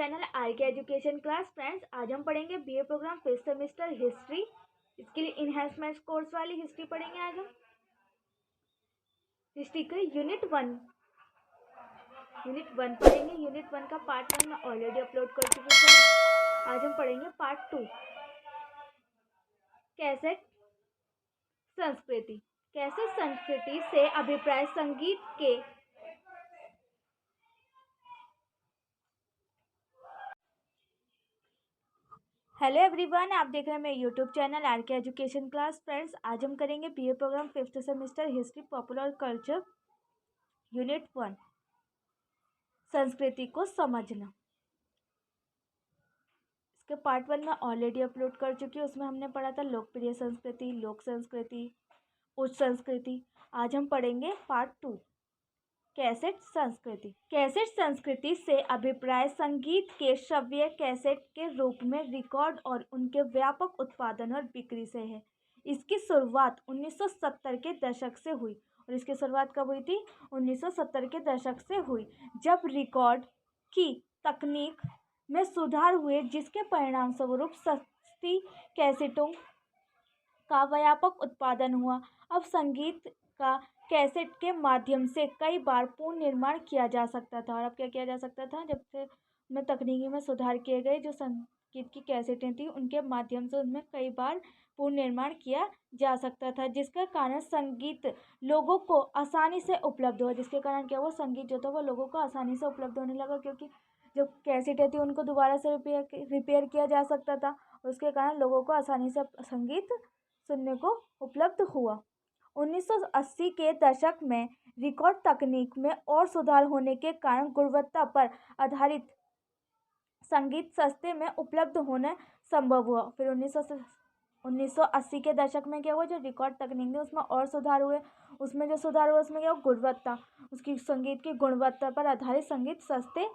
Channel R K education class. Friends, आज हम पढ़ेंगे BA program fifth semester history. इसके लिए इनहेंसमेंट कोर्स वाली हिस्ट्री पढ़ेंगे। आज हम हिस्ट्री के यूनिट वन पढ़ेंगे। यूनिट 1 का पार्ट 1 मैं ऑलरेडी अपलोड कर चुकी हूँ। आज हम पढ़ेंगे पार्ट 2, कैसेट संस्कृति। कैसेट संस्कृति से अभिप्राय संगीत के हेलो एवरीवन, आप देख रहे हैं मेरे YouTube channel R K education class. Friends, आज हम करेंगे BA program fifth semester history popular culture unit 1, संस्कृति को समझना। इसके पार्ट 1 में ऑलरेडी अपलोड कर चुकी हूँ। उसमें हमने पढ़ा था लोकप्रिय संस्कृति, लोक संस्कृति, उच्च संस्कृति। आज हम पढ़ेंगे पार्ट 2, कैसेट संस्कृति। कैसेट संस्कृति से अभिप्राय संगीत के श्रव्य कैसेट के रूप में रिकॉर्ड और उनके व्यापक उत्पादन और बिक्री से है। इसकी शुरुआत 1970 के दशक से हुई। और इसकी शुरुआत कब हुई थी? 1970 के दशक से हुई, जब रिकॉर्ड की तकनीक में सुधार हुए, जिसके परिणाम स्वरूप सस्ती कैसेटों का व्यापक उत्पादन हुआ। अब संगीत का कैसेट के माध्यम से कई बार पुनर्निर्माण किया जा सकता था। और अब क्या किया जा सकता था? जब से उनमें तकनीकी में सुधार किए गए, जो संगीत की कैसेटें थी उनके माध्यम से उनमें कई बार पुनर्निर्माण किया जा सकता था, जिसका कारण संगीत लोगों को आसानी से उपलब्ध हुआ। जिसके कारण क्या हुआ? संगीत जो था वो लोगों को आसानी से उपलब्ध होने लगा, क्योंकि जो कैसेटें थी उनको दोबारा से रिपेयर किया जा सकता था। उसके कारण लोगों को आसानी से संगीत सुनने को उपलब्ध हुआ। 1980 के दशक में रिकॉर्ड तकनीक में और सुधार होने के कारण गुणवत्ता पर आधारित संगीत सस्ते में उपलब्ध होना संभव हुआ। फिर 1980 के दशक में क्या हुआ? जो रिकॉर्ड तकनीक है उसमें और सुधार हुए। उसमें जो सुधार हुआ उसमें क्या हुआ? गुणवत्ता, उसकी संगीत की गुणवत्ता पर आधारित संगीत सस्ते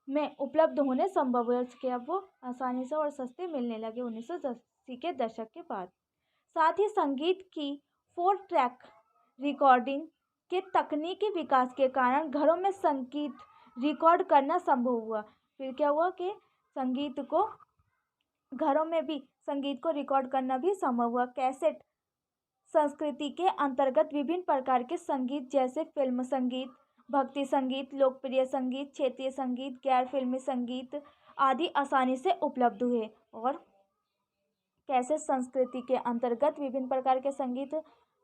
में उपलब्ध होने संभव हुए। उसके अब वो आसानी से और सस्ते मिलने लगे 1980 के दशक के बाद। साथ ही संगीत की 4 ट्रैक रिकॉर्डिंग के तकनीकी विकास के कारण घरों में संगीत रिकॉर्ड करना संभव हुआ। फिर क्या हुआ कि संगीत को घरों में भी संगीत को रिकॉर्ड करना भी संभव हुआ। कैसेट संस्कृति के अंतर्गत विभिन्न प्रकार के संगीत जैसे फिल्म संगीत, भक्ति संगीत, लोकप्रिय संगीत, क्षेत्रीय संगीत, गैर फिल्मी संगीत आदि आसानी से उपलब्ध हुए। और कैसेट संस्कृति के अंतर्गत विभिन्न प्रकार के संगीत,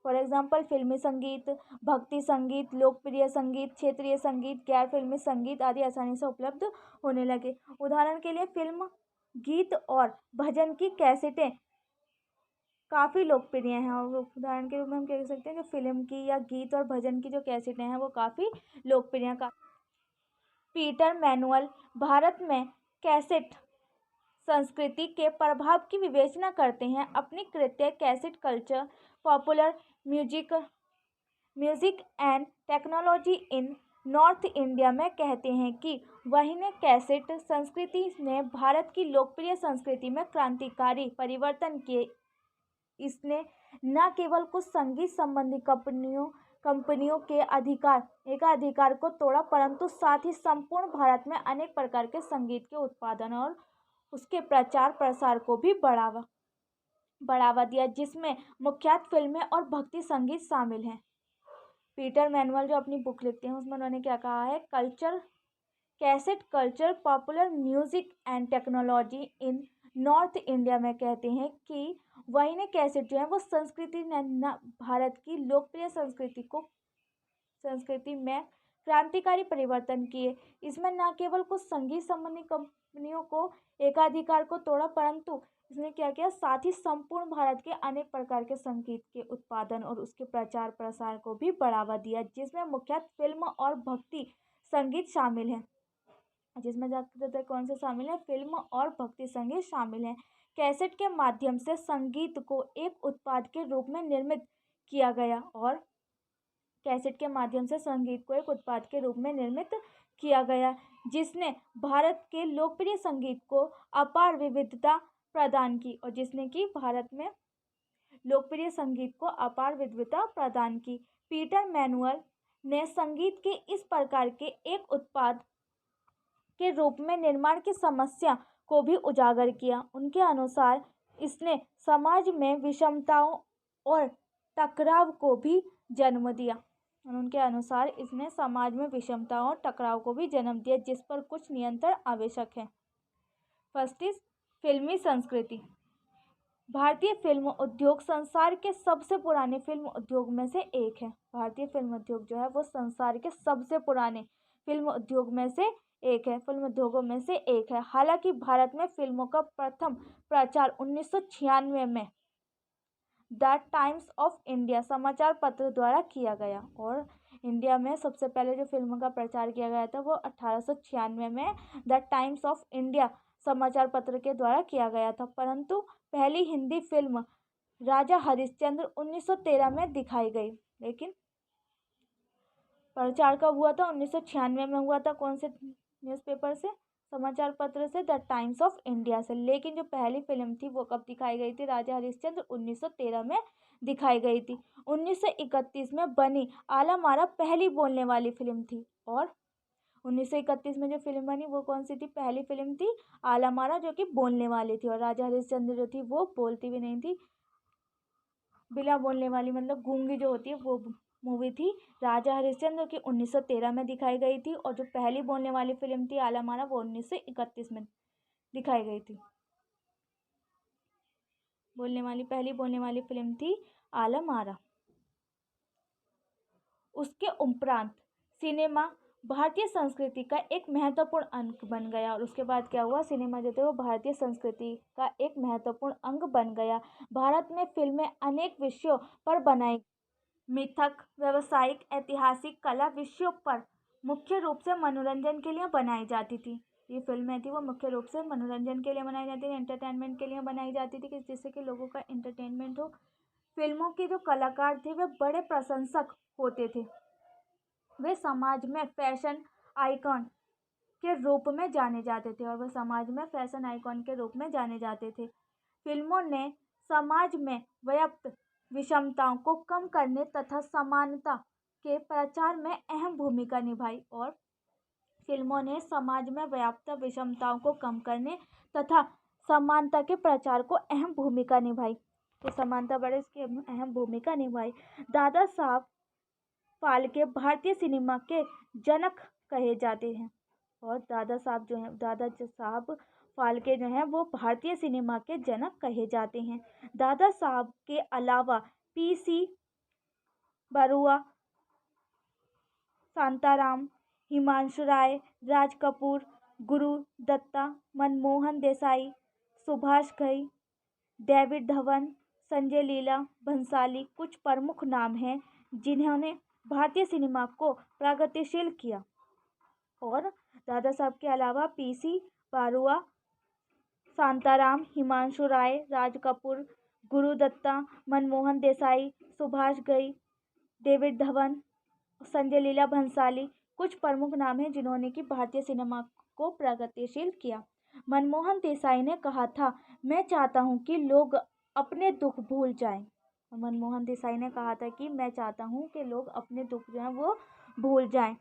फॉर एग्जाम्पल फिल्मी संगीत, भक्ति संगीत, लोकप्रिय संगीत, क्षेत्रीय संगीत, गैर फिल्मी संगीत आदि आसानी से उपलब्ध होने लगे। उदाहरण के लिए फिल्म, गीत और भजन की कैसेटें काफ़ी लोकप्रिय हैं। और उदाहरण के रूप में हम कह सकते हैं कि फिल्म की या गीत और भजन की जो कैसेटें हैं वो काफ़ी लोकप्रिय हैं। पीटर मैनुअल भारत में कैसेट संस्कृति के प्रभाव की विवेचना करते हैं। अपनी कृत्य cassette culture, popular music and technology in north India में कहते हैं कि वही कैसेट संस्कृति ने भारत की लोकप्रिय संस्कृति में क्रांतिकारी परिवर्तन किए। इसने न केवल कुछ संगीत संबंधी कंपनियों के एकाधिकार को तोड़ा, परंतु साथ ही संपूर्ण भारत में अनेक प्रकार के संगीत के उत्पादन और उसके प्रचार प्रसार को भी बढ़ावा दिया, जिसमें मुख्यतः फिल्में और भक्ति संगीत शामिल हैं। पीटर मैनुअल जो अपनी बुक लिखते हैं उसमें उन्होंने क्या कहा है? Cassette culture, popular music and technology in north India में कहते हैं कि वही ने कैसेट जो है वो संस्कृति ने भारत की लोकप्रिय संस्कृति में क्रांतिकारी परिवर्तन किए। इसमें न केवल कुछ संगीत संबंधी कंपनियों को एकाधिकार को तोड़ा, परंतु इसने क्या किया? साथ ही संपूर्ण भारत के अनेक प्रकार के संगीत के उत्पादन और उसके प्रचार प्रसार को भी बढ़ावा दिया, जिसमें मुख्यतः फिल्म और भक्ति संगीत शामिल हैं। जिसमें ज़्यादातर कौन से शामिल है? फिल्म और भक्ति संगीत शामिल हैं। कैसेट के माध्यम से संगीत को एक उत्पाद के रूप में निर्मित किया गया। और कैसेट के माध्यम से संगीत को एक उत्पाद के रूप में निर्मित किया गया, जिसने भारत के लोकप्रिय संगीत को अपार विविधता प्रदान की। और जिसने कि भारत में लोकप्रिय संगीत को अपार विविधता प्रदान की। पीटर मैनुअल ने संगीत के इस प्रकार के एक उत्पाद के रूप में निर्माण की समस्या को भी उजागर किया। उनके अनुसार इसने समाज में विषमताओं और टकराव को भी जन्म दिया। उनके अनुसार इसने समाज में विषमताओं और टकराव को भी जन्म दिया, जिस पर कुछ नियंत्रण आवश्यक है। फर्स्ट इज फिल्मी संस्कृति। भारतीय फिल्म उद्योग संसार के सबसे पुराने फिल्म उद्योग में से एक है। भारतीय फिल्म उद्योग जो है वो संसार के सबसे पुराने फिल्म उद्योग में से एक है, फिल्म उद्योगों में से एक है। हालांकि भारत में फिल्मों का प्रथम प्रचार 1996 में द टाइम्स ऑफ इंडिया समाचार पत्र द्वारा किया गया, और इंडिया में सबसे पहले जो फिल्म का प्रचार किया गया था वो 1896 में द टाइम्स ऑफ इंडिया समाचार पत्र के द्वारा किया गया था। परंतु पहली हिंदी फिल्म राजा हरिश्चंद्र 1913 में दिखाई गई। लेकिन प्रचार कब हुआ था? 1996 में हुआ था। कौन से न्यूज़पेपर से? समाचार पत्र से, द टाइम्स ऑफ इंडिया से। लेकिन जो पहली फिल्म थी वो कब दिखाई गई थी? राजा हरिश्चंद्र 1913 में दिखाई गई थी। 1931 में बनी आला मारा पहली बोलने वाली फिल्म थी। और 1931 में जो फिल्म बनी वो कौन सी थी? पहली फिल्म थी आला मारा, जो कि बोलने वाली थी। और राजा हरिश्चंद्र जो थी वो बोलती भी नहीं थी, बिना बोलने वाली, मतलब गूंगी जो होती है, वो मूवी थी राजा हरिश्चंद्र की 1913 में दिखाई गई थी। और जो पहली बोलने वाली फिल्म थी आला मारा वो 1931 में दिखाई गई थी। पहली बोलने वाली फिल्म थी आला मारा। उसके उपरांत सिनेमा भारतीय संस्कृति का एक महत्वपूर्ण अंग बन गया। और उसके बाद क्या हुआ? सिनेमा जो थे वो भारतीय संस्कृति का एक महत्वपूर्ण अंग बन गया। भारत में फिल्में अनेक विषयों पर बनाई, मिथक, व्यावसायिक, ऐतिहासिक, कला विषयों पर मुख्य रूप से मनोरंजन के लिए बनाई जाती थी। ये फिल्में थी वो मुख्य रूप से मनोरंजन के लिए बनाई जाती थी, एंटरटेनमेंट के लिए बनाई जाती थी, कि जिससे कि लोगों का एंटरटेनमेंट हो। फिल्मों के जो कलाकार थे वे बड़े प्रशंसक होते थे। वे समाज में फैशन आइकॉन के रूप में जाने जाते थे, और वह समाज में फैशन आइकॉन के रूप में जाने जाते थे। फिल्मों ने समाज में व्याप्त विषमताओं को कम करने तथा समानता के प्रचार में अहम भूमिका निभाई। और फिल्मों ने समाज में व्याप्त विषमताओं को कम करने तथा समानता के प्रचार को अहम भूमिका निभाई। तो समानता बढ़े, इसकी अहम भूमिका निभाई। दादा साहब फाल्के भारतीय सिनेमा के जनक कहे जाते हैं। और दादा साहब फाल्के जो हैं वो भारतीय सिनेमा के जनक कहे जाते हैं। दादा साहब के अलावा पी.सी. बरुआ, शांताराम, हिमांशु राय, राज कपूर, गुरु दत्ता, मनमोहन देसाई, सुभाष घई, डेविड धवन, संजय लीला भंसाली कुछ प्रमुख नाम हैं जिन्होंने भारतीय सिनेमा को प्रगतिशील किया। और दादा साहब के अलावा पी.सी. बरुआ, शांताराम, हिमांशु राय, राज कपूर, गुरु दत्ता, मनमोहन देसाई, सुभाष घई, डेविड धवन, संजय लीला भंसाली कुछ प्रमुख नाम हैं जिन्होंने कि भारतीय सिनेमा को प्रगतिशील किया। मनमोहन देसाई ने कहा था, मैं चाहता हूं कि लोग अपने दुख भूल जाएं। मनमोहन देसाई ने कहा था कि मैं चाहता हूं कि लोग अपने दुख जो है वो भूल जाएं।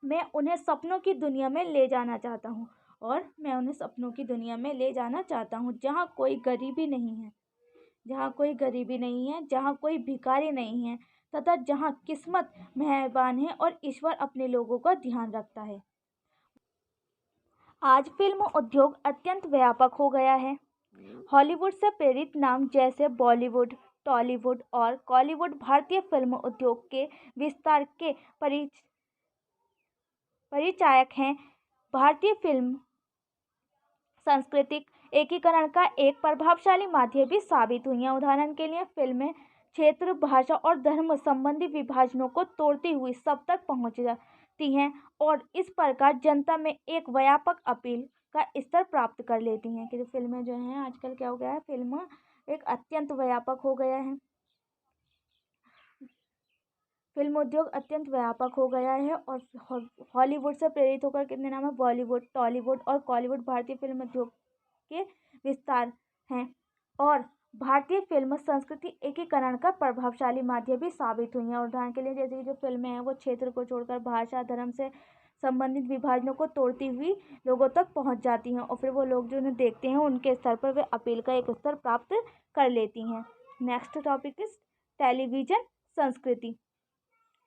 मैं उन्हें सपनों की दुनिया में ले जाना चाहता हूं, और मैं उन्हें सपनों की दुनिया में ले जाना चाहता हूं जहां कोई गरीबी नहीं है, जहां कोई भिखारी नहीं है, तथा जहां किस्मत मेहरबान है और ईश्वर अपने लोगों का ध्यान रखता है। आज फिल्म उद्योग अत्यंत व्यापक हो गया है। हॉलीवुड से प्रेरित नाम जैसे बॉलीवुड, टॉलीवुड और कॉलीवुड भारतीय फिल्म उद्योग के विस्तार के परिचायक हैं। भारतीय फिल्म सांस्कृतिक एकीकरण का एक प्रभावशाली माध्यम भी साबित हुई है। उदाहरण के लिए फिल्में क्षेत्र, भाषा और धर्म संबंधी विभाजनों को तोड़ती हुई सब तक पहुंच जाती हैं, और इस प्रकार जनता में एक व्यापक अपील का स्तर प्राप्त कर लेती हैं। कि जो फिल्में जो हैं आजकल क्या हो गया है, फिल्म एक अत्यंत व्यापक हो गया है। फिल्म उद्योग अत्यंत व्यापक हो गया है। और हॉलीवुड से प्रेरित होकर कितने नाम है? बॉलीवुड, टॉलीवुड और कॉलीवुड भारतीय फिल्म उद्योग के विस्तार हैं। और भारतीय फिल्म संस्कृति एकीकरण का प्रभावशाली माध्यम भी साबित हुई है। उदाहरण के लिए जैसे कि जो फिल्में हैं वो क्षेत्र को छोड़कर भाषा धर्म से संबंधित विभाजनों को तोड़ती हुई लोगों तक पहुंच जाती हैं और फिर वो लोग जो उन्हें देखते हैं उनके स्तर पर वे अपील का एक स्तर प्राप्त कर लेती हैं। नेक्स्ट टॉपिक इज टेलीविजन संस्कृति।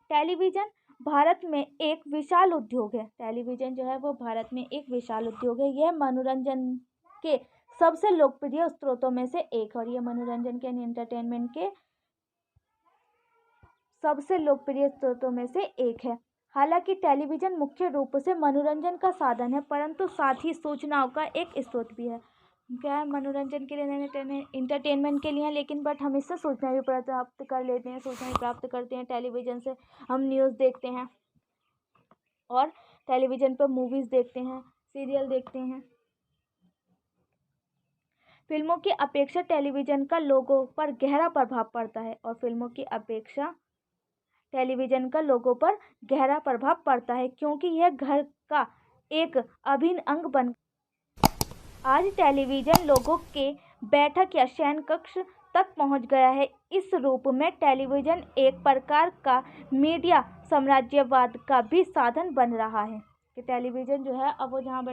टेलीविजन भारत में एक विशाल उद्योग है। टेलीविजन जो है वो भारत में एक विशाल उद्योग है। यह मनोरंजन के सबसे लोकप्रिय स्रोतों में से एक है और ये मनोरंजन के एंटरटेनमेंट के सबसे लोकप्रिय स्रोतों में से एक है। हालांकि टेलीविजन मुख्य रूप से मनोरंजन का साधन है परंतु साथ ही सूचनाओं का एक स्रोत भी है। क्या है, मनोरंजन के लिए इंटरटेनमेंट के लिए, लेकिन बट हम इससे सूचना भी प्राप्त कर लेते हैं, सूचना भी प्राप्त करते हैं टेलीविजन से। हम न्यूज़ देखते हैं और टेलीविजन पर मूवीज़ देखते हैं, सीरियल देखते हैं। फिल्मों की अपेक्षा टेलीविजन का लोगों पर गहरा प्रभाव पड़ता है और फिल्मों की अपेक्षा टेलीविजन का लोगों पर गहरा प्रभाव पड़ता है क्योंकि यह घर का एक अभिन्न अंग बन आज टेलीविजन लोगों के बैठक या शयन कक्ष तक पहुंच गया है। इस रूप में टेलीविजन एक प्रकार का मीडिया साम्राज्यवाद का भी साधन बन रहा है कि टेलीविजन जो है अब वो जहाँ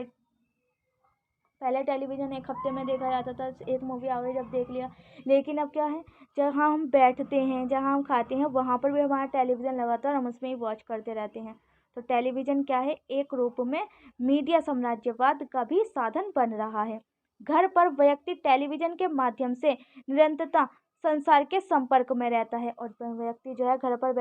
पहले टेलीविजन एक हफ्ते में देखा जाता था, एक मूवी आ गई जब देख लिया, लेकिन अब क्या है, जहाँ हम बैठते हैं, जहाँ हम खाते हैं, वहाँ पर भी हमारा टेलीविज़न लगातार हम उसमें ही वॉच करते रहते हैं। तो टेलीविज़न क्या है, एक रूप में मीडिया साम्राज्यवाद का भी साधन बन रहा है। घर पर व्यक्ति टेलीविज़न के माध्यम से निरंतरता संसार के संपर्क में रहता है और व्यक्ति जो है घर पर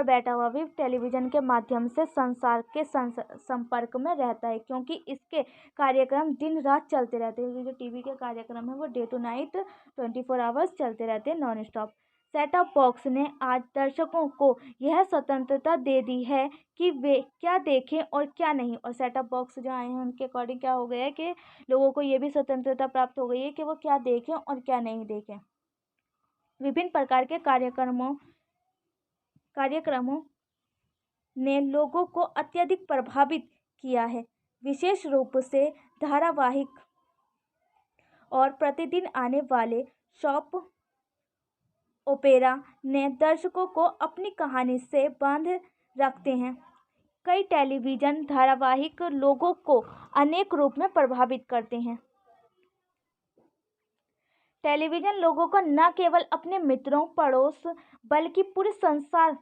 बैठा हुआ भी टेलीविज़न के माध्यम से संसार के संपर्क में रहता है क्योंकि इसके कार्यक्रम दिन रात चलते रहते हैं। जो टीवी के कार्यक्रम है वो डे टू नाइट 24 आवर्स चलते रहते हैं non stop. Set top box ने आज दर्शकों को यह स्वतंत्रता दे दी है कि वे क्या देखें और क्या नहीं, और सेट टॉप बॉक्स जो आए हैं उनके अकॉर्डिंग क्या हो गया है कि लोगों को ये भी स्वतंत्रता प्राप्त हो गई है कि वो क्या देखें और क्या नहीं देखें। विभिन्न प्रकार के कार्यक्रमों ने लोगों को अत्यधिक प्रभावित किया है। विशेष रूप से धारावाहिक और प्रतिदिन आने वाले सॉप ओपेरा ने दर्शकों को अपनी कहानी से बांध रखते हैं। कई टेलीविज़न धारावाहिक लोगों को अनेक रूप में प्रभावित करते हैं। टेलीविज़न लोगों को न केवल अपने मित्रों पड़ोस बल्कि पूरे संसार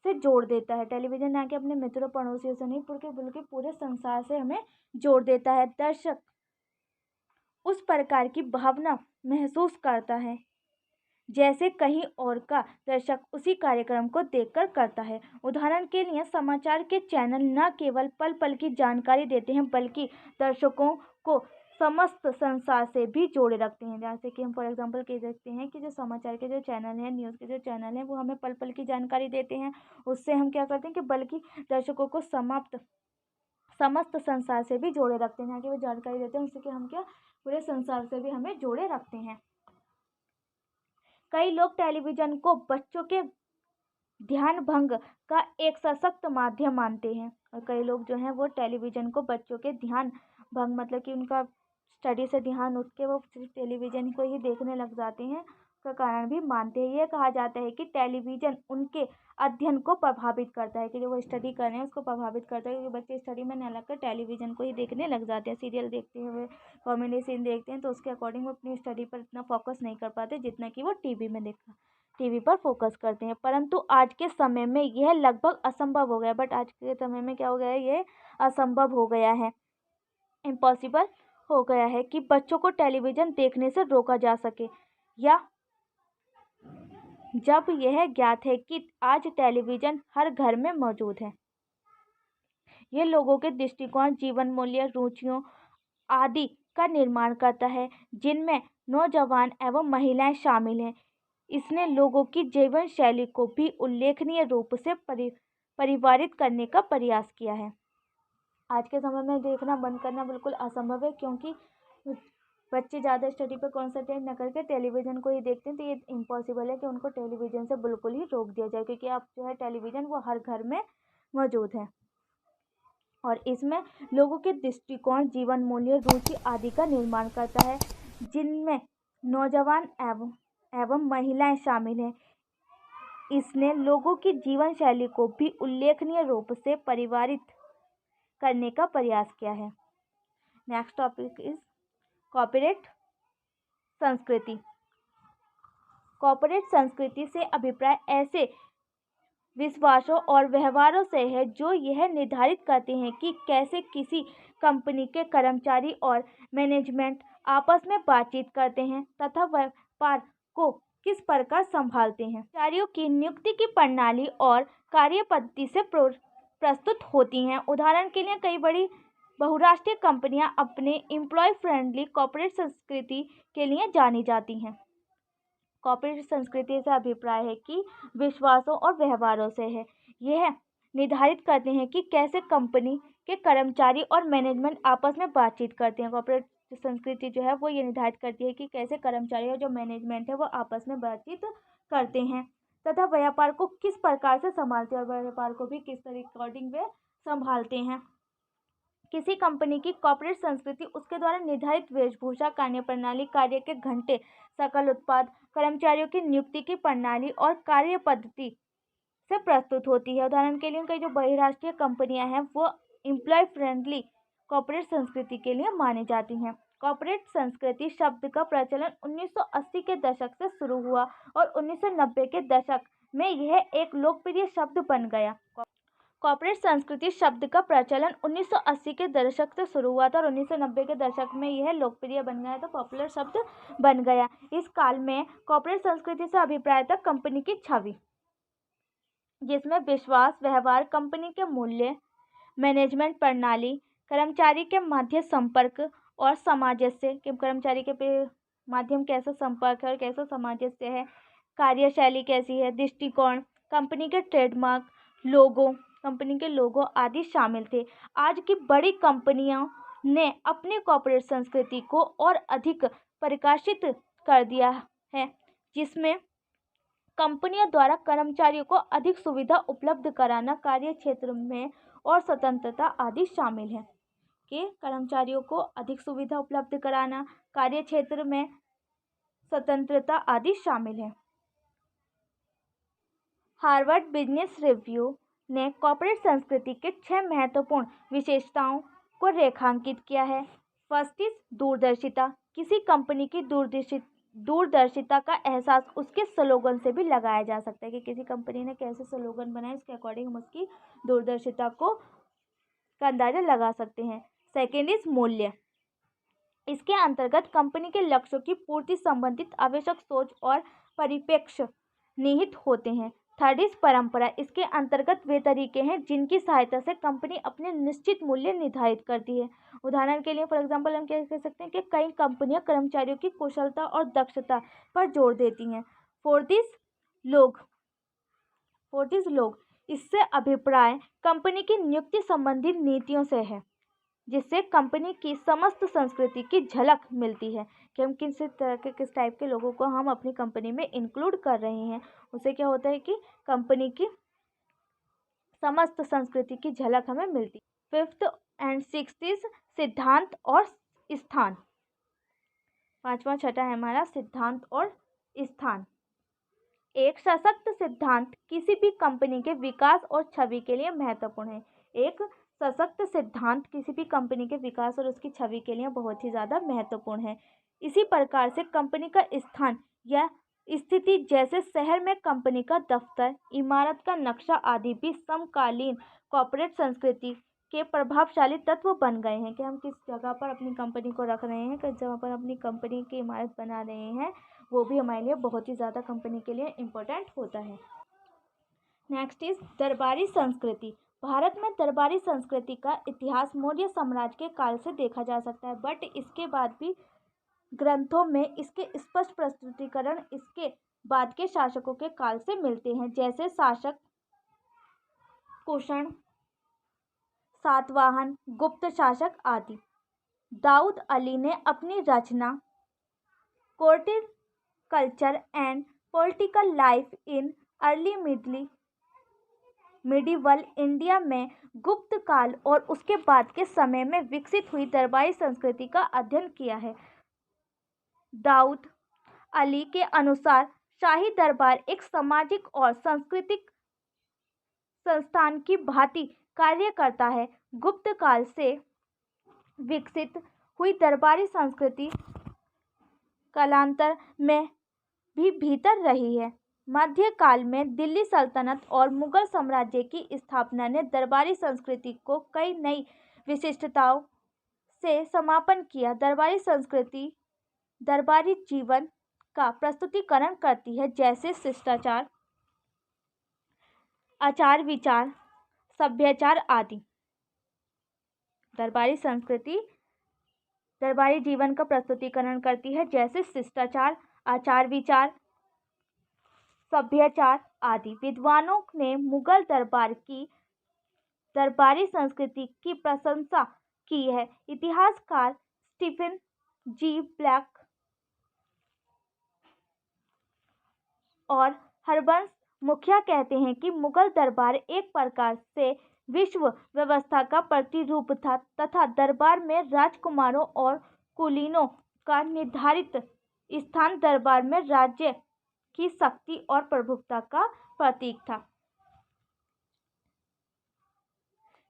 से जोड़ देता है। टेलीविज़न ना कि अपने मित्रों पड़ोसियों से नहीं बल्कि पूरे संसार से हमें जोड़ देता है। दर्शक उस प्रकार की भावना महसूस करता है जैसे कहीं और का दर्शक उसी कार्यक्रम को देखकर करता है। उदाहरण के लिए समाचार के चैनल न केवल पल पल की जानकारी देते हैं बल्कि दर्शकों को समस्त संसार से भी जोड़े रखते हैं। जैसे कि हम फॉर एग्जांपल कह सकते हैं कि जो समाचार के जो चैनल हैं, न्यूज़ के जो चैनल हैं, वो हमें पल पल की जानकारी देते हैं। उससे हम क्या करते हैं कि बल्कि दर्शकों को समस्त संसार से भी जोड़े रखते हैं, कि वो जानकारी देते हैं उससे कि हम क्या पूरे संसार से भी हमें जोड़े रखते हैं। कई लोग टेलीविज़न को बच्चों के ध्यान भंग का एक सशक्त माध्यम मानते हैं और कई लोग जो हैं वो टेलीविज़न को बच्चों के ध्यान भंग मतलब कि उनका स्टडी से ध्यान उठ के वो टेलीविज़न को ही देखने लग जाते हैं का कारण भी मानते हैं। यह कहा जाता है कि टेलीविज़न उनके अध्ययन को प्रभावित करता है, कि जो वो स्टडी कर रहे हैं उसको प्रभावित करता है, क्योंकि बच्चे स्टडी में न लगकर टेलीविज़न को ही देखने लग जाते हैं। सीरियल देखते हैं, कॉमेडी सीन देखते हैं तो उसके अकॉर्डिंग वो अपनी स्टडी पर इतना फोकस नहीं कर पाते जितना कि वो टीवी पर फोकस करते हैं। परंतु आज के समय में यह लगभग असंभव हो गया। आज के समय में क्या हो गया है, ये असंभव हो गया है, इम्पॉसिबल हो गया है कि बच्चों को टेलीविज़न देखने से रोका जा सके, या जब यह ज्ञात है कि आज टेलीविज़न हर घर में मौजूद है। यह लोगों के दृष्टिकोण, जीवन मूल्य, रुचियों आदि का निर्माण करता है जिनमें नौजवान एवं महिलाएं शामिल हैं। इसने लोगों की जीवन शैली को भी उल्लेखनीय रूप से परिवर्तित करने का प्रयास किया है। आज के समय में देखना बंद करना बिल्कुल असंभव है, क्योंकि बच्चे ज़्यादा स्टडी पर कॉन्सेंट्रेट न करके टेलीविज़न को ही देखते हैं। तो ये इम्पॉसिबल है कि उनको टेलीविज़न से बिल्कुल ही रोक दिया जाए, क्योंकि अब जो है टेलीविज़न वो हर घर में मौजूद है और इसमें लोगों के दृष्टिकोण, जीवन मूल्य, रुचि आदि का निर्माण करता है जिनमें नौजवान एवं महिलाएं शामिल हैं। इसने लोगों की जीवन शैली को भी उल्लेखनीय रूप से परिवर्तित करने का प्रयास किया है। नेक्स्ट टॉपिक इज कॉर्पोरेट संस्कृति। कॉर्पोरेट संस्कृति से अभिप्राय ऐसे विश्वासों और व्यवहारों से है जो यह निर्धारित करते हैं कि कैसे किसी कंपनी के कर्मचारी और मैनेजमेंट आपस में बातचीत करते हैं तथा व्यापार को किस प्रकार संभालते हैं। कर्मचारियों की नियुक्ति की प्रणाली और कार्य पद्धति से प्रस्तुत होती हैं। उदाहरण के लिए कई बड़ी बहुराष्ट्रीय कंपनियां अपने एम्प्लॉय फ्रेंडली कॉर्पोरेट संस्कृति के लिए जानी जाती हैं। कॉर्पोरेट संस्कृति से अभिप्राय है कि विश्वासों और व्यवहारों से है। यह निर्धारित करते हैं कि कैसे कंपनी के कर्मचारी और मैनेजमेंट आपस में बातचीत करते हैं। कॉर्पोरेट संस्कृति जो है वो ये निर्धारित करती है कि कैसे कर्मचारी और जो मैनेजमेंट है वो आपस में बातचीत करते हैं तथा व्यापार को किस प्रकार से संभालते हैं और व्यापार को भी किस तरह अकॉर्डिंग वे संभालते हैं। किसी कंपनी की कॉर्पोरेट संस्कृति उसके द्वारा निर्धारित वेशभूषा, कार्यप्रणाली, कार्य के घंटे, सकल उत्पाद, कर्मचारियों की नियुक्ति की प्रणाली और कार्य पद्धति से प्रस्तुत होती है। उदाहरण के लिए कई जो बहुराष्ट्रीय कंपनियां हैं वो एम्प्लॉय फ्रेंडली कॉर्पोरेट संस्कृति के लिए मानी जाती हैं। कॉर्पोरेट संस्कृति शब्द का प्रचलन 1980 के दशक से शुरू हुआ और 1990 के दशक में यह एक लोकप्रिय शब्द बन गया। कॉर्पोरेट संस्कृति शब्द का प्रचलन 1980 के दशक से शुरू हुआ था और 1990 के दशक में यह लोकप्रिय बन गया, तो पॉपुलर शब्द बन गया। इस काल में कॉर्पोरेट संस्कृति से अभिप्राय था कंपनी की छवि, जिसमें विश्वास, व्यवहार, कंपनी के मूल्य, मैनेजमेंट प्रणाली, कर्मचारी के मध्य संपर्क और सामंजस्य कि कर्मचारी के माध्यम कैसा संपर्क है और कैसा सामंजस्य है, कार्यशैली कैसी है, दृष्टिकोण, कंपनी के ट्रेडमार्क, लोगो, कंपनी के लोगो आदि शामिल थे। आज की बड़ी कंपनियों ने अपनी कॉर्पोरेट संस्कृति को और अधिक प्रकाशित कर दिया है, जिसमें कंपनियों द्वारा कर्मचारियों को अधिक सुविधा उपलब्ध कराना, कार्य क्षेत्र में और स्वतंत्रता आदि शामिल है। कि कर्मचारियों को अधिक सुविधा उपलब्ध कराना, कार्य क्षेत्र में स्वतंत्रता आदि शामिल है। हार्वर्ड बिजनेस रिव्यू ने कॉर्पोरेट संस्कृति के 6 महत्वपूर्ण विशेषताओं को रेखांकित किया है। फर्स्ट इज दूरदर्शिता। किसी कंपनी की दूरदर्शिता का एहसास उसके स्लोगन से भी लगाया जा सकता है कि किसी कंपनी ने कैसे स्लोगन बनाए, उसके अकॉर्डिंग हम उसकी दूरदर्शिता को का अंदाजा लगा सकते हैं। सेकेंड इज मूल्य। इसके अंतर्गत कंपनी के लक्ष्यों की पूर्ति संबंधित आवश्यक सोच और परिप्रेक्ष्य निहित होते हैं। थर्ड इज परंपरा। इसके अंतर्गत वे तरीके हैं जिनकी सहायता से कंपनी अपने निश्चित मूल्य निर्धारित करती है। उदाहरण के लिए फॉर एग्जांपल हम क्या कह सकते हैं कि कई कंपनियां कर्मचारियों की कुशलता और दक्षता पर जोर देती हैं। फोर्थ इज लोग। इससे अभिप्राय कंपनी की नियुक्ति संबंधित नीतियों से है, जिससे कंपनी की समस्त संस्कृति की झलक मिलती है कि हम किस तरह के किस टाइप के लोगों को हम अपनी कंपनी में इंक्लूड कर रहे हैं। उससे क्या होता है कि कंपनी की समस्त संस्कृति की झलक हमें मिलती है। फिफ्थ एंड सिक्स्थ इज सिद्धांत और स्थान। पांचवा छठा है हमारा सिद्धांत और स्थान। एक सशक्त सिद्धांत किसी भी कंपनी के विकास और छवि के लिए महत्वपूर्ण है। एक सशक्त सिद्धांत किसी भी कंपनी के विकास और उसकी छवि के लिए बहुत ही ज़्यादा महत्वपूर्ण है। इसी प्रकार से कंपनी का स्थान या स्थिति, जैसे शहर में कंपनी का दफ्तर, इमारत का नक्शा आदि भी समकालीन कॉर्पोरेट संस्कृति के प्रभावशाली तत्व बन गए हैं कि हम किस जगह पर अपनी कंपनी को रख रहे हैं, किस जगह पर अपनी कंपनी की इमारत बना रहे हैं, वो भी हमारे लिए बहुत ही ज़्यादा कंपनी के लिए इम्पोर्टेंट होता है। नेक्स्ट इज दरबारी संस्कृति। भारत में दरबारी संस्कृति का इतिहास मौर्य साम्राज्य के काल से देखा जा सकता है, बट इसके बाद भी ग्रंथों में इसके स्पष्ट प्रस्तुतिकरण इसके बाद के शासकों के काल से मिलते हैं, जैसे शासक कुषाण, सातवाहन, गुप्त शासक आदि। दाऊद अली ने अपनी रचना court culture and political life in early medieval India में गुप्त काल और उसके बाद के समय में विकसित हुई दरबारी संस्कृति का अध्ययन किया है। दाऊद अली के अनुसार शाही दरबार एक सामाजिक और सांस्कृतिक संस्थान की भांति कार्य करता है। गुप्त काल से विकसित हुई दरबारी संस्कृति कालांतर में भी भीतर रही है। मध्यकाल में दिल्ली सल्तनत और मुगल साम्राज्य की स्थापना ने दरबारी संस्कृति को कई नई विशिष्टताओं से समापन किया। दरबारी संस्कृति दरबारी जीवन का प्रस्तुतिकरण करती है, जैसे शिष्टाचार, आचार विचार, सभ्याचार आदि। दरबारी संस्कृति दरबारी जीवन का प्रस्तुतिकरण करती है, जैसे शिष्टाचार, आचार विचार, सभ्याचार आदि। विद्वानों ने मुगल दरबार की दरबारी संस्कृति की प्रशंसा की है। इतिहासकार स्टीफन जी ब्लैक और हरबंस मुखिया कहते हैं कि मुगल दरबार एक प्रकार से विश्व व्यवस्था का प्रतिरूप था तथा दरबार में राजकुमारों और कुलीनों का निर्धारित स्थान दरबार में राज्य की शक्ति और प्रभुत्व का प्रतीक था।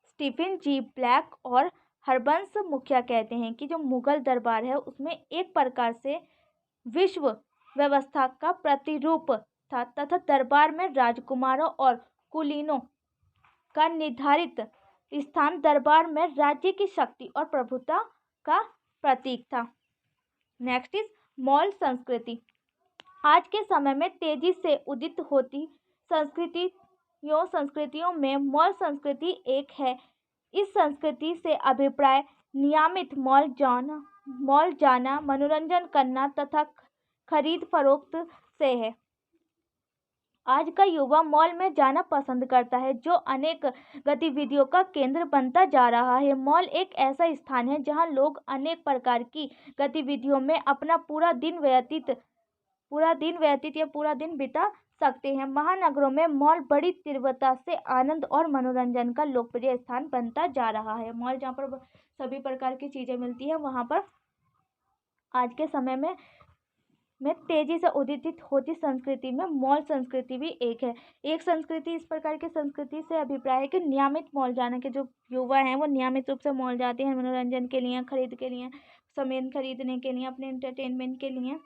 स्टीफन जी ब्लैक और हरबंस मुखिया कहते हैं कि जो मुगल दरबार है उसमें एक प्रकार से विश्व व्यवस्था का प्रतिरूप था तथा दरबार में राजकुमारों और कुलीनों का निर्धारित स्थान दरबार में राज्य की शक्ति और प्रभुत्व का प्रतीक था। नेक्स्ट इज मौर्य संस्कृति। आज के समय में तेजी से उदित होती संस्कृतियों में मौर्य संस्कृति एक है। इस संस्कृति से अभिप्राय नियमित मॉल जाना, मनोरंजन करना तथा खरीद फरोख्त से है। आज का युवा मॉल में जाना पसंद करता है, जो अनेक गतिविधियों का केंद्र बनता जा रहा है। मॉल एक ऐसा स्थान है जहां लोग अनेक प्रकार की गतिविधियों में अपना पूरा दिन बिता सकते हैं। महानगरों में मॉल बड़ी तीव्रता से आनंद और मनोरंजन का लोकप्रिय स्थान बनता जा रहा है। मॉल जहाँ पर सभी प्रकार की चीज़ें मिलती हैं, वहाँ पर आज के समय में तेजी से उदित होती संस्कृति में मॉल संस्कृति भी एक है। एक संस्कृति इस प्रकार की संस्कृति से अभिप्राय है कि नियमित मॉल जाने के जो युवा हैं वो नियमित रूप से मॉल जाते हैं मनोरंजन के लिए, खरीद के लिए, सामान खरीदने के लिए, अपने एंटरटेनमेंट के लिए।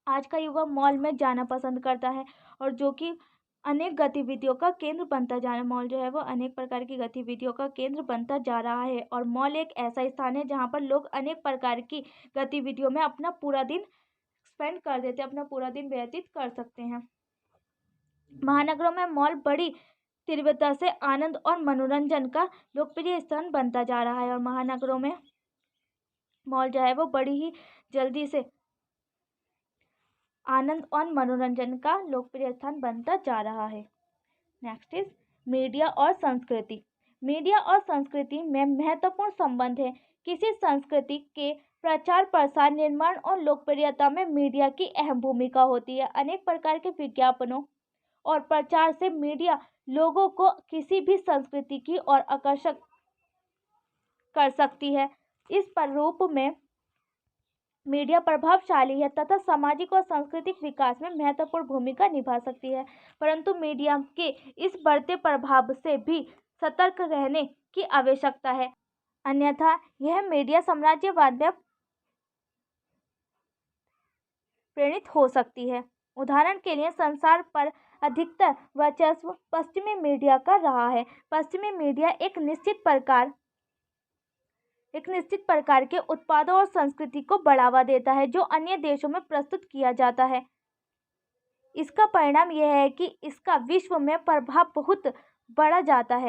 आज का युवा मॉल में जाना पसंद करता है और जो कि अनेक गतिविधियों का केंद्र बनता जा रहा है। मॉल जो है वो अनेक प्रकार की गतिविधियों का केंद्र बनता जा रहा है और मॉल एक ऐसा स्थान है जहाँ पर लोग अनेक प्रकार की गतिविधियों में अपना पूरा दिन स्पेंड कर देते हैं, अपना पूरा दिन व्यतीत कर सकते हैं। महानगरों में मॉल बड़ी तीव्रता से आनंद और मनोरंजन का लोकप्रिय स्थान बनता जा रहा है और महानगरों में मॉल जो है वो बड़ी ही जल्दी से आनंद और मनोरंजन का लोकप्रिय स्थान बनता जा रहा है। नेक्स्ट इज मीडिया और संस्कृति। मीडिया और संस्कृति में महत्वपूर्ण संबंध है। किसी संस्कृति के प्रचार प्रसार, निर्माण और लोकप्रियता में मीडिया की अहम भूमिका होती है। अनेक प्रकार के विज्ञापनों और प्रचार से मीडिया लोगों को किसी भी संस्कृति की ओर आकर्षक कर सकती है। इस रूप में मीडिया प्रभावशाली है तथा सामाजिक और सांस्कृतिक विकास में महत्वपूर्ण भूमिका निभा सकती है, परंतु मीडिया के इस बढ़ते प्रभाव से भी सतर्क रहने की आवश्यकता है, अन्यथा यह मीडिया साम्राज्यवाद में प्रेरित हो सकती है। उदाहरण के लिए संसार पर अधिकतर वर्चस्व पश्चिमी मीडिया का रहा है। पश्चिमी मीडिया एक निश्चित प्रकार के उत्पादों और संस्कृति को बढ़ावा देता है जो अन्य देशों में प्रस्तुत किया जाता है। इसका परिणाम यह है कि इसका विश्व में प्रभाव बहुत ज़्यादा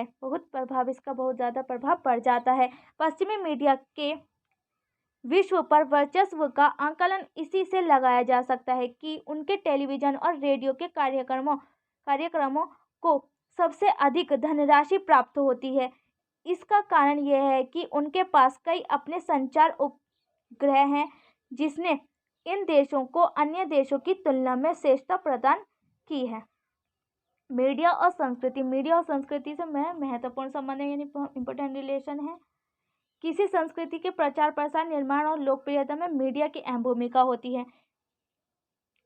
प्रभाव पड़ जाता है। पश्चिमी मीडिया के विश्व पर वर्चस्व का आकलन इसी से लगाया जा सकता है कि उनके टेलीविज़न और रेडियो के कार्यक्रमों को सबसे अधिक धनराशि प्राप्त होती है। इसका कारण यह है कि उनके पास कई अपने संचार उपग्रह हैं, जिसने इन देशों को अन्य देशों की तुलना में श्रेष्ठता प्रदान की है। मीडिया और संस्कृति से महत्वपूर्ण संबंध है, यानी इम्पोर्टेंट रिलेशन है। किसी संस्कृति के प्रचार प्रसार, निर्माण और लोकप्रियता में मीडिया की अहम भूमिका होती है।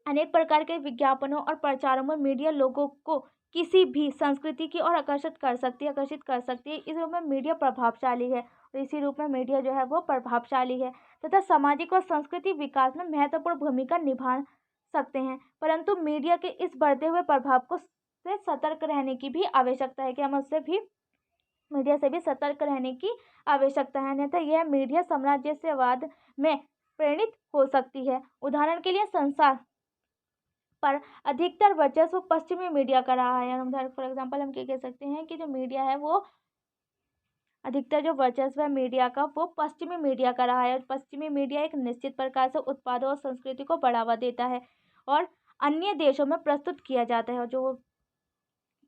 अनेक प्रकार के विज्ञापनों और प्रचारों में मीडिया लोगों को किसी भी संस्कृति की ओर आकर्षित कर सकती है। इस रूप में मीडिया प्रभावशाली है और इसी रूप में मीडिया जो है वो प्रभावशाली है तथा सामाजिक और सांस्कृतिक विकास में महत्वपूर्ण भूमिका निभा सकते हैं। परंतु मीडिया के इस बढ़ते हुए प्रभाव को से सतर्क रहने की भी आवश्यकता है कि हम उससे भी मीडिया से भी सतर्क रहने की आवश्यकता है, अन्यथा यह मीडिया साम्राज्यवाद में प्रेरित हो सकती है। उदाहरण के लिए संसार पर अधिकतर वर्चस्व पश्चिमी मीडिया का रहा है। फॉर एग्जाम्पल हम क्या कह सकते हैं कि जो मीडिया है वो अधिकतर जो वर्चस्व है मीडिया का वो पश्चिमी मीडिया का रहा है। और पश्चिमी मीडिया एक निश्चित प्रकार से उत्पादों और संस्कृति को बढ़ावा देता है और अन्य देशों में प्रस्तुत किया जाता है और जो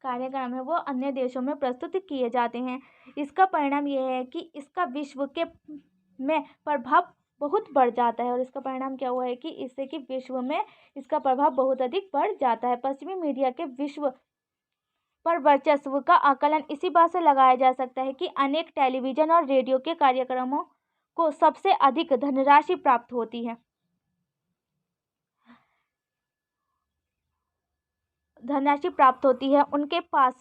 कार्यक्रम है वो अन्य देशों में प्रस्तुत किए जाते हैं। इसका परिणाम यह है कि इसका विश्व के में प्रभाव बहुत बढ़ जाता है और इसका परिणाम क्या हुआ है कि इससे कि विश्व में इसका प्रभाव बहुत अधिक बढ़ जाता है। पश्चिमी मीडिया के विश्व पर वर्चस्व का आकलन इसी बात से लगाया जा सकता है कि अनेक टेलीविजन और रेडियो के कार्यक्रमों को सबसे अधिक धनराशि प्राप्त होती है। उनके पास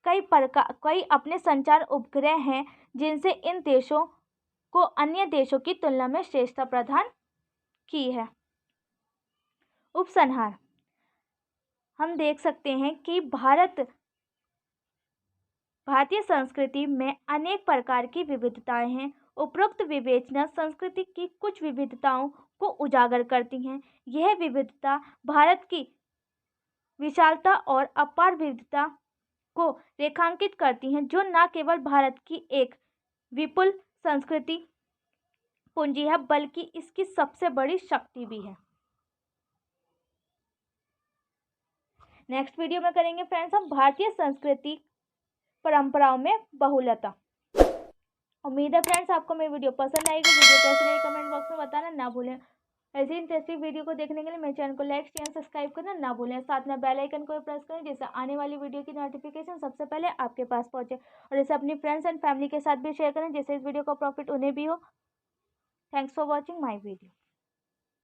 कई अपने संचार उपग्रह हैं जिनसे इन देशों को अन्य देशों की तुलना में श्रेष्ठता प्रदान की है। उपसंहार हम देख सकते हैं कि भारतीय संस्कृति में अनेक प्रकार की विविधताएं हैं। उपरोक्त विवेचना संस्कृति की कुछ विविधताओं को उजागर करती हैं। यह विविधता भारत की विशालता और अपार विविधता को रेखांकित करती हैं, जो न केवल भारत की एक विपुल संस्कृति पूंजी है बल्कि इसकी सबसे बड़ी शक्ति भी है। नेक्स्ट वीडियो में करेंगे फ्रेंड्स हम भारतीय संस्कृति परंपराओं में बहुलता। उम्मीद है फ्रेंड्स आपको मेरी वीडियो पसंद आएगी। वीडियो कैसी रही कमेंट बॉक्स में बताना ना भूलें। ऐसी इंटरेस्टिंग वीडियो को देखने के लिए मेरे चैनल को लाइक शेयर सब्सक्राइब करना ना भूलें। साथ में बेल आइकन को प्रेस करें जिससे आने वाली वीडियो की नोटिफिकेशन सबसे पहले आपके पास पहुंचे और इसे अपनी फ्रेंड्स एंड फैमिली के साथ भी शेयर करें जिससे इस वीडियो का प्रॉफिट उन्हें भी हो। Thanks for watching my video.